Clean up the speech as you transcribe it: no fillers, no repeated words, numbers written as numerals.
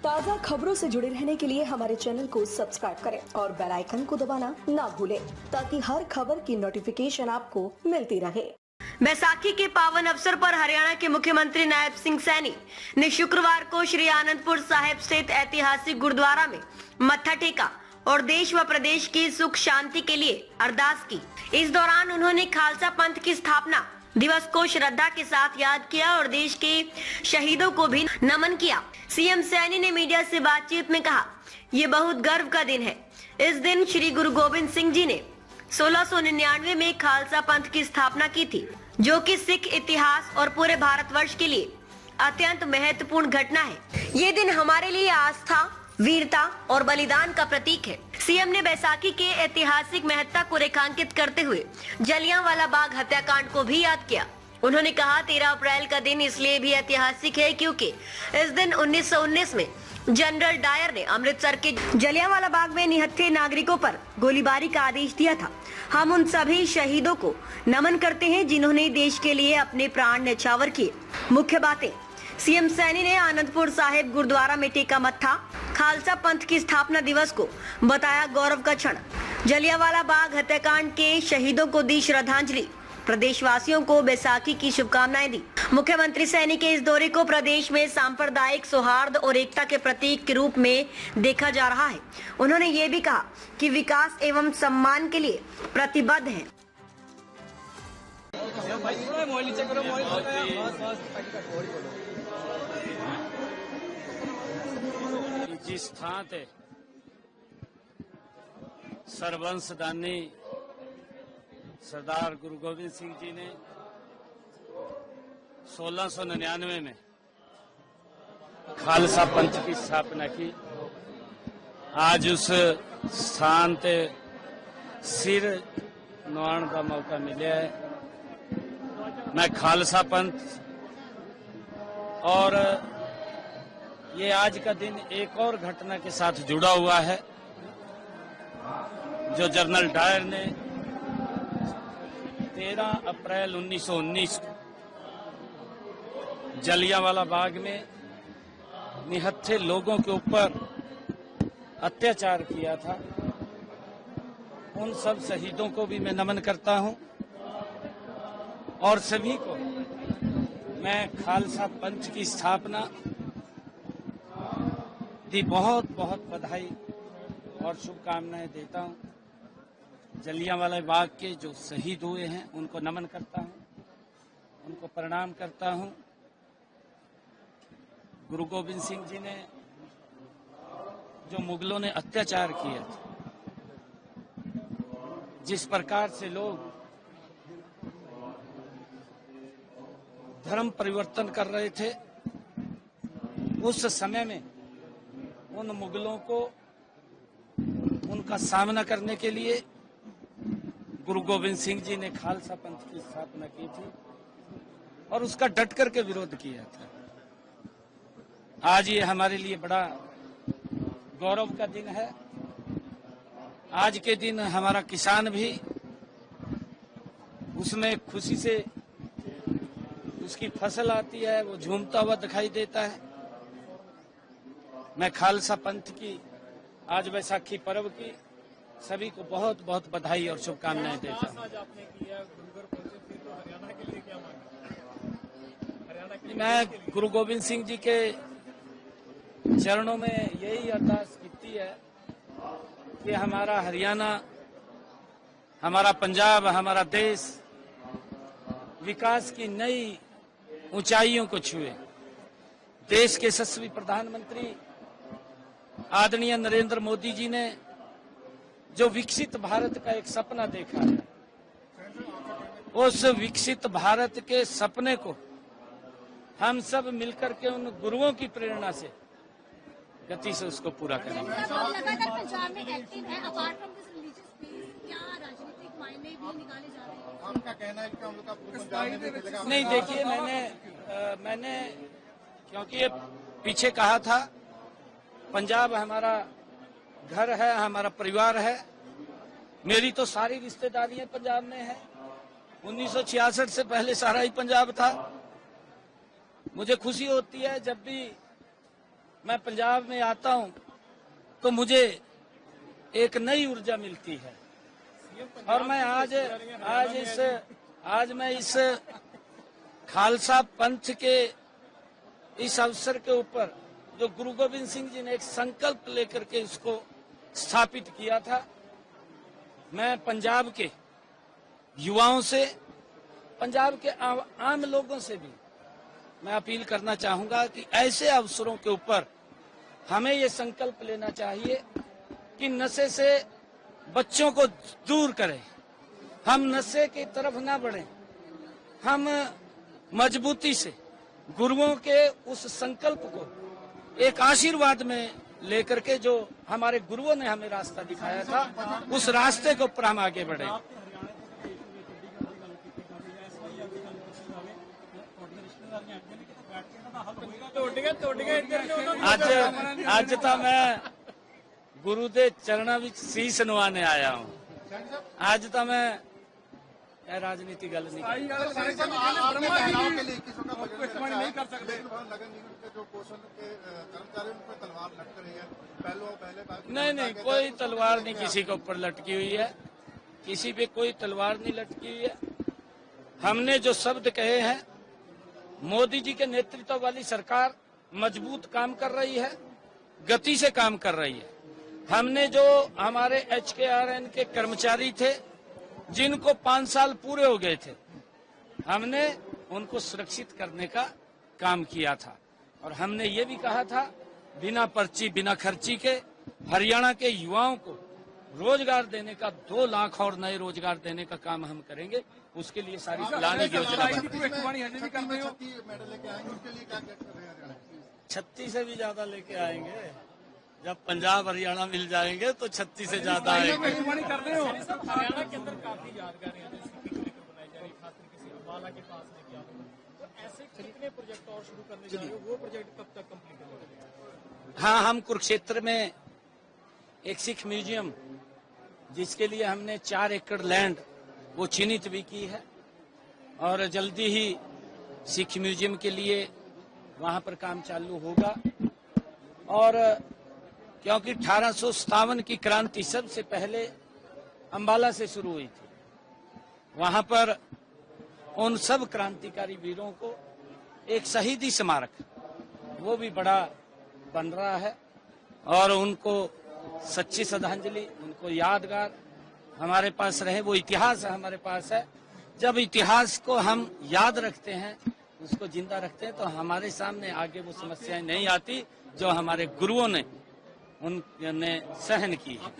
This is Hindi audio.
ताज़ा खबरों से जुड़े रहने के लिए हमारे चैनल को सब्सक्राइब करें और बेल आइकन को दबाना ना भूलें ताकि हर खबर की नोटिफिकेशन आपको मिलती रहे। बैसाखी के पावन अवसर पर हरियाणा के मुख्यमंत्री नायब सिंह सैनी ने शुक्रवार को श्री आनंदपुर साहिब स्थित ऐतिहासिक गुरुद्वारा में मत्था टेका और देश व प्रदेश की सुख शांति के लिए अरदास की। इस दौरान उन्होंने खालसा पंथ की स्थापना दिवस को श्रद्धा के साथ याद किया और देश के शहीदों को भी नमन किया। सीएम सैनी ने मीडिया से बातचीत में कहा, ये बहुत गर्व का दिन है। इस दिन श्री गुरु गोविंद सिंह जी ने 1699 में खालसा पंथ की स्थापना की थी, जो कि सिख इतिहास और पूरे भारतवर्ष के लिए अत्यंत महत्वपूर्ण घटना है। ये दिन हमारे लिए आस्था, वीरता और बलिदान का प्रतीक है। सीएम ने बैसाखी के ऐतिहासिक महत्ता को रेखांकित करते हुए जलियांवाला बाग हत्याकांड को भी याद किया। उन्होंने कहा, 13 अप्रैल का दिन इसलिए भी ऐतिहासिक है क्योंकि इस दिन 1919 में जनरल डायर ने अमृतसर के जलियांवाला बाग में निहत्थे नागरिकों पर गोलीबारी का आदेश दिया था। हम उन सभी शहीदों को नमन करते हैं जिन्होंने देश के लिए अपने प्राण न्यौछावर किए। मुख्य बातें, सीएम सैनी ने आनंदपुर साहिब गुरुद्वारा में टेका मत्था, खालसा पंथ की स्थापना दिवस को बताया गौरव का क्षण, जलियांवाला बाग हत्याकांड के शहीदों को दी श्रद्धांजलि, प्रदेशवासियों को बैसाखी की शुभकामनाएं दी। मुख्यमंत्री सैनी के इस दौरे को प्रदेश में सांप्रदायिक सौहार्द और एकता के प्रतीक के रूप में देखा जा रहा है। उन्होंने ये भी कहा कि विकास एवं सम्मान के लिए प्रतिबद्ध है। जिस स्थान ते सर्वंशदानी सरदार गुरु गोविंद सिंह जी ने 1699 में खालसा पंथ की स्थापना की, आज उस स्थान ते सिर नवाण का मौका मिला है। मैं खालसा पंथ और ये आज का दिन एक और घटना के साथ जुड़ा हुआ है, जो जनरल डायर ने 13 अप्रैल 1919 जलियांवाला बाग में निहत्थे लोगों के ऊपर अत्याचार किया था। उन सब शहीदों को भी मैं नमन करता हूं और सभी को मैं खालसा पंथ की स्थापना की बहुत बहुत बधाई और शुभकामनाएं देता हूं। जलियांवाला बाग के जो शहीद हुए हैं उनको नमन करता हूं, उनको प्रणाम करता हूं। गुरु गोविंद सिंह जी ने जो मुगलों ने अत्याचार किए थे, जिस प्रकार से लोग धर्म परिवर्तन कर रहे थे, उस समय में उन मुगलों को उनका सामना करने के लिए गुरु गोविंद सिंह जी ने खालसा पंथ की स्थापना की थी और उसका डट करके विरोध किया था। आज ये हमारे लिए बड़ा गौरव का दिन है। आज के दिन हमारा किसान भी उसमें खुशी से उसकी फसल आती है, वो झूमता हुआ दिखाई देता है। मैं खालसा पंथ की आज बैसाखी पर्व की सभी को बहुत बहुत बधाई और शुभकामनाएं देता हूं। मैं गुरु गोविंद सिंह जी के चरणों में यही अरदास की है कि हमारा हरियाणा, हमारा पंजाब, हमारा देश विकास की नई ऊंचाइयों को छुए। देश के यशस्वी प्रधानमंत्री आदरणीय नरेंद्र मोदी जी ने जो विकसित भारत का एक सपना देखा है, उस विकसित भारत के सपने को हम सब मिलकर के उन गुरुओं की प्रेरणा से गति से उसको पूरा करेंगे। लगातार पंजाब में एक्टिव है, apart from this religious place, क्या राजनीतिक मायने भी निकाले जा रहे हैं? आपका कहना है कि हम लोग का पंजाब में मिलेगा? नहीं, देखिए, मैंने क्योंकि ये पीछे कहा था, पंजाब हमारा घर है, हमारा परिवार है। मेरी तो सारी रिश्तेदारियां पंजाब में है। 1966 से पहले सारा ही पंजाब था। मुझे खुशी होती है जब भी मैं पंजाब में आता हूं तो मुझे एक नई ऊर्जा मिलती है। और मैं आज मैं इस खालसा पंथ के इस अवसर के ऊपर जो गुरु गोविंद सिंह जी ने एक संकल्प लेकर के इसको स्थापित किया था, मैं पंजाब के युवाओं से, पंजाब के आम लोगों से भी मैं अपील करना चाहूंगा कि ऐसे अवसरों के ऊपर हमें ये संकल्प लेना चाहिए कि नशे से बच्चों को दूर करें, हम नशे की तरफ ना बढ़ें, हम मजबूती से गुरुओं के उस संकल्प को एक आशीर्वाद में लेकर के जो हमारे गुरुओं ने हमें रास्ता दिखाया था, उस रास्ते के ऊपर हम आगे बढ़े। ਅੱਜ ਤਾਂ ਮੈਂ ਗੁਰੂ ਦੇ ਚਰਨਾਂ ਵਿੱਚ ਸੀਸ ਨਵਾਣੇ ਆਇਆ ਹਾਂ। ਅੱਜ ਤਾਂ ਮੈਂ ਇਹ ਰਾਜਨੀਤੀ ਗੱਲ नहीं कर नहीं, कोई तलवार नहीं किसी के ऊपर लटकी हुई है, किसी पे कोई तलवार नहीं लटकी हुई है। हमने जो शब्द कहे हैं, मोदी जी के नेतृत्व वाली सरकार मजबूत काम कर रही है, गति से काम कर रही है। हमने जो हमारे HKRN के कर्मचारी थे जिनको 5 साल पूरे हो गए थे, हमने उनको सुरक्षित करने का काम किया था। और हमने ये भी कहा था बिना पर्ची बिना खर्ची के हरियाणा के युवाओं को रोजगार देने का 2 लाख और नए रोजगार देने का काम हम करेंगे। उसके लिए सारी प्लानिंग योजना 36 से भी ज्यादा लेके आएंगे। जब पंजाब हरियाणा मिल जाएंगे तो 36 से ज्यादा आएंगे। हरियाणा के अंदर काफी यादगारें बनाई जा रही, खास तरीके से अम्बाला के पास में किया तो ऐसे कितने प्रोजेक्ट और शुरू करने जा रहे हो, वो प्रोजेक्ट कब तक कंप्लीट होगा? हाँ, हम कुरुक्षेत्र में एक सिख म्यूजियम, जिसके लिए हमने 4 एकड़ लैंड वो चिन्हित भी की है, और जल्दी ही सिख म्यूजियम के लिए वहां पर काम चालू होगा। और क्योंकि 1857 की क्रांति सबसे पहले अंबाला से शुरू हुई थी, वहां पर उन सब क्रांतिकारी वीरों को एक शहीदी स्मारक वो भी बड़ा बन रहा है, और उनको सच्ची श्रद्धांजलि, उनको यादगार हमारे पास रहे, वो इतिहास हमारे पास है। जब इतिहास को हम याद रखते हैं, उसको जिंदा रखते हैं, तो हमारे सामने आगे वो समस्याएं नहीं आती जो हमारे गुरुओं ने उनने सहन की है।